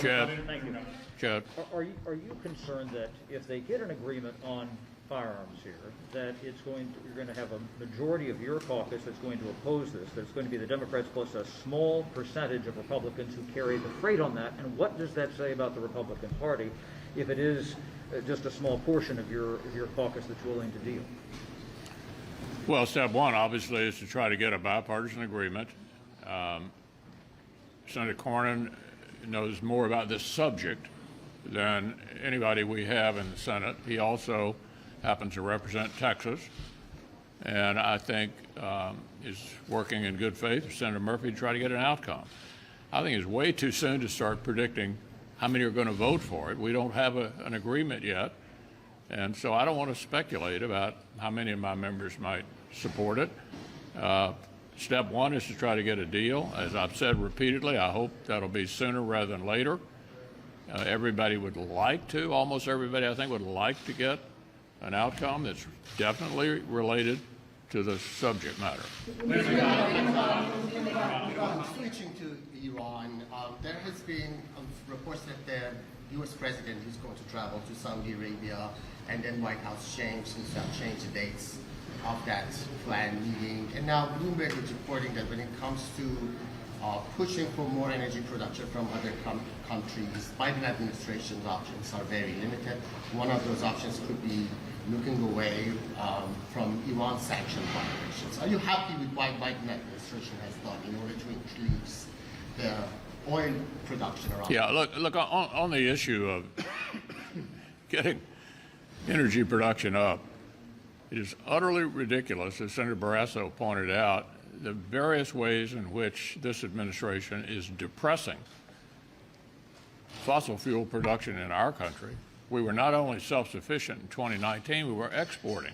Chad. Thank you. Chad. Are you concerned that if they get an agreement on firearms here, that you're going to have a majority of your caucus that's going to oppose this, that it's going to be the Democrats plus a small percentage of Republicans who carry the freight on that? And what does that say about the Republican Party if it is just a small portion of your caucus that's willing to deal? Well, step one, obviously, is to try to get a bipartisan agreement. Senator Cornyn knows more about this subject than anybody we have in the Senate. He also happens to represent Texas, and I think is working in good faith with Senator Murphy to try to get an outcome. I think it's way too soon to start predicting how many are going to vote for it. We don't have an agreement yet, and so I don't want to speculate about how many of my members might support it. Step one is to try to get a deal. As I've said repeatedly, I hope that'll be sooner rather than later. Everybody would like to, almost everybody I think would like to get an outcome that's definitely related to the subject matter. Switching to Iran, there has been reports that the U.S. president is going to travel to Saudi Arabia, and then White House changed the dates of that planned meeting. And now Bloomberg is reporting that when it comes to pushing for more energy production from other countries, Biden administration's options are very limited. One of those options could be looking away from Iran sanction violations. Are you happy with what Biden administration has done in order to increase the oil production around? Yeah, look on the issue of getting energy production up, it is utterly ridiculous, as Senator Barrasso pointed out, the various ways in which this administration is depressing fossil fuel production in our country. We were not only self-sufficient in 2019, we were exporting.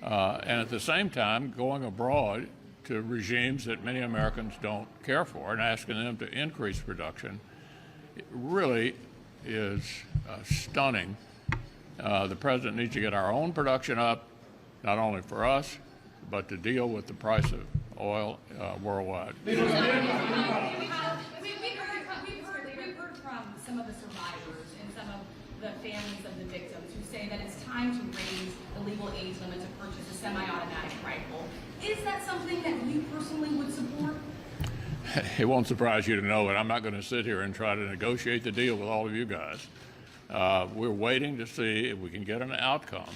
And at the same time, going abroad to regimes that many Americans don't care for and asking them to increase production. It really is stunning. The president needs to get our own production up, not only for us, but to deal with the price of oil worldwide. We've heard from some of the survivors and some of the families of the victims who say that it's time to raise the legal age limit to purchase a semi-automatic rifle. Is that something that you personally would support? It won't surprise you to know that I'm not going to sit here and try to negotiate the deal with all of you guys. We're waiting to see if we can get an outcome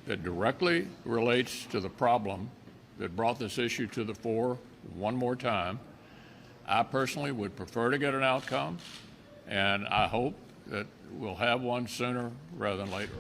that directly relates to the problem that brought this issue to the fore one more time. I personally would prefer to get an outcome, and I hope that we'll have one sooner rather than later.